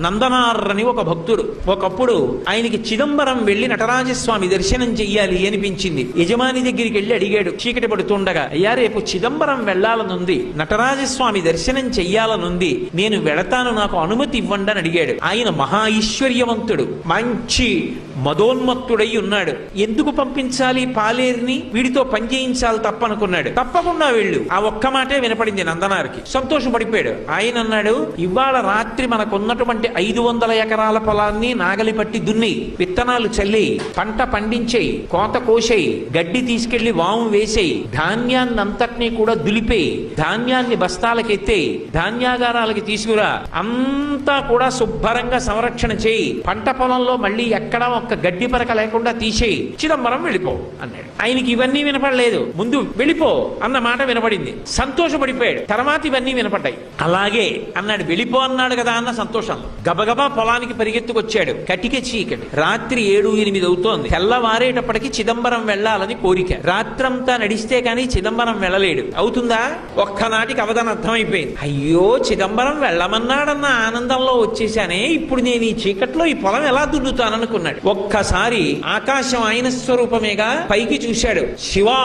నందనార్రని ఒక భక్తుడు. ఒకప్పుడు ఆయనకి చిదంబరం వెళ్లి నటరాజస్వామి దర్శనం చెయ్యాలి అనిపించింది. యజమాని దగ్గరికి వెళ్లి అడిగాడు చీకటి పడుతుండగా, అయ్యా రేపు చిదంబరం వెళ్లాలనుంది, నటరాజస్వామి దర్శనం చెయ్యాలనుంది, నేను వెళతాను, నాకు అనుమతి ఇవ్వండి అని అడిగాడు. ఆయన మహా ఐశ్వర్యవంతుడు, మంచి మదోన్మత్తుడై ఉన్నాడు. ఎందుకు పంపించాలి పాలేరుని, వీడితో పని చేయించాలి తప్పనుకున్నాడు. తప్పకుండా వెళ్ళు. ఆ ఒక్క మాటే వినపడింది నందనారికి. సంతోషపడిపోయాడు. ఆయన అన్నాడు, ఇవాళ రాత్రి మనకున్నటువంటి 500 ఎకరాల పొలాన్ని నాగలి పట్టి దున్ని, విత్తనాలు చల్లి, పంట పండించేయి, కోత కోసేయి, గడ్డి తీసుకెళ్లి వాము వేసేయి, ధాన్యాన్ని అంతటినీ కూడా దులిపేయి, ధాన్యాన్ని బస్తాలకు ఎత్తేయి, ధాన్యాగారాలకి తీసుకురా, అంతా కూడా శుభ్రంగా సంరక్షణ చేయి, పంట పొలంలో మళ్ళీ ఎక్కడా ఒక్క గడ్డి పరక లేకుండా తీసేయి, చిదంబరం వెళ్ళిపో అన్నాడు. ఆయనకి ఇవన్నీ వినపడలేదు, ముందు వెళ్ళిపో అన్న మాట వినపడింది. సంతోషపడిపోయాడు. తర్వాత ఇవన్నీ వినపడ్డాయి. అలాగే అన్నాడు, వెళ్ళిపో అన్నాడు కదా అన్న సంతోషంలో గబగబా పొలానికి పరిగెత్తుకొచ్చాడు. కటిక చీకటి, రాత్రి 7-8 అవుతోంది. తెల్లవారేటప్పటికి చిదంబరం వెళ్లాలని కోరిక. రాత్రంతా నడిస్తే కానీ చిదంబరం వెళ్ళలేడు. అవుతుందా? ఒక్కనాటికి అవధానం అర్థమైపోయింది. అయ్యో, చిదంబరం వెళ్ళమన్నాడన్న ఆనందంలో వచ్చేసానే, ఇప్పుడు నేను ఈ చీకట్లో ఈ పొలం ఎలా దున్నుతాననుకున్నాడు. ఒక్కసారి ఆకాశం ఆయన స్వరూపమేగా, పైకి చూశాడు. శివా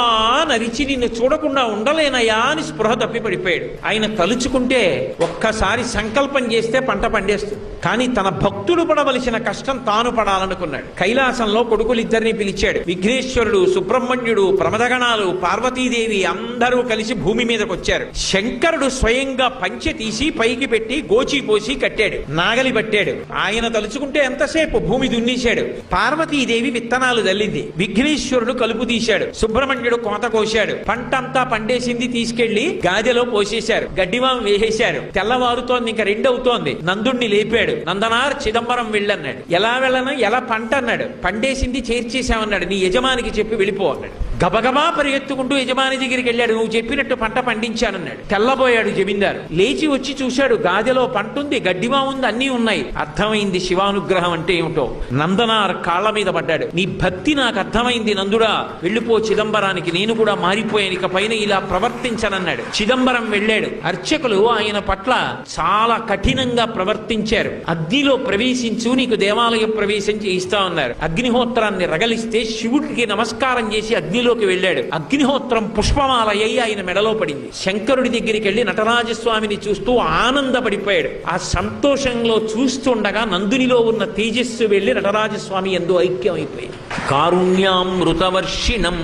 నరిచి నిన్ను చూడకుండా ఉండలేనయా అని స్పృహ తప్పి పడిపోయాడు. ఆయన తలుచుకుంటే ఒక్కసారి సంకల్పం చేస్తే పంట పండేస్తుంది. కానీ తన భక్తుడు పడవలసిన కష్టం తాను పడాలనుకున్నాడు. కైలాసంలో కొడుకులిద్దరిని పిలిచాడు. విఘ్నేశ్వరుడు, సుబ్రహ్మణ్యుడు, ప్రమదగణాలు, పార్వతీదేవి అందరూ కలిసి భూమి మీదకి వచ్చారు. శంకరుడు స్వయంగా పంచె తీసి పైకి పెట్టి గోచి పోసి కట్టాడు, నాగలి పట్టాడు. ఆయన తలుచుకుంటే ఎంతసేపు భూమి దున్నేశాడు. పార్వతీదేవి విత్తనాలు దల్లింది. విఘ్నేశ్వరుడు కలుపు తీశాడు. సుబ్రహ్మణ్యుడు కోత కోశాడు. పంటంతా పండేసింది, తీసుకెళ్లి గాదెలో పోసేశారు. గడ్డివాం వేసేశారు. తెల్లవారుతోంది, ఇంకా 2 అవుతోంది. నందుణ్ణి లేపాడు. నందనార్ చిదంబరం వెళ్ళన్నాడు. ఎలా వెళ్ళను, ఎలా పంట అన్నాడు. పండేసింది చేర్చేశామన్నాడు. నీ యజమానికి చెప్పి వెళ్ళిపో అన్నాడు. గబగబా పరిగెత్తుకుంటూ యజమాని దగ్గరికి వెళ్ళాడు. నువ్వు చెప్పినట్టు పంట పండించానన్నాడు. తెల్లబోయాడు జమీందారు. లేచి వచ్చి చూశాడు, గాదెలో పంట ఉంది, గడ్డివా ఉంది, అన్నీ ఉన్నాయి. అర్థమైంది శివానుగ్రహం అంటే ఏమిటో. నందనార్ కాళ్ల మీద పడ్డాడు. నీ భక్తి నాకు అర్థమైంది నందుడా, వెళ్ళిపో చిదంబరానికి, నేను కూడా మారిపోయాను, ఇక పైన ఇలా ప్రవర్తించనన్నాడు. చిదంబరం వెళ్ళాడు. అర్చకులు ఆయన పట్ల చాలా కఠినంగా ప్రవర్తించారు. అగ్నిలో ప్రవేశించు, నీకు దేవాలయ ప్రవేశం చేయిస్తా ఉన్నారు. అగ్నిహోత్రాన్ని రగలిస్తే శివుడికి నమస్కారం చేసి అగ్నిలోకి వెళ్ళాడు. అగ్నిహోత్రం పుష్పమాలయ్యి ఆయన మెడలో పడింది. శంకరుడి దగ్గరికి వెళ్లి నటరాజస్వామిని చూస్తూ ఆనందపడిపోయాడు. ఆ సంతోషంలో చూస్తుండగా నందునిలో ఉన్న తేజస్సు వెళ్లి నటరాజస్వామి ఎందు ఐక్యం అయిపోయింది. కారుణ్యామృతవర్షిణం,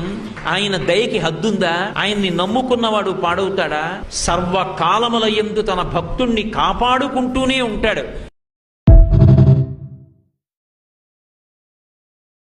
ఆయన దయకి హద్దుందా? ఆయన్ని నమ్ముకున్నవాడు పాడవుతాడా? సర్వకాలముల యందు తన భక్తుణ్ణి కాపాడుకుంటూనే ఉంటాడు.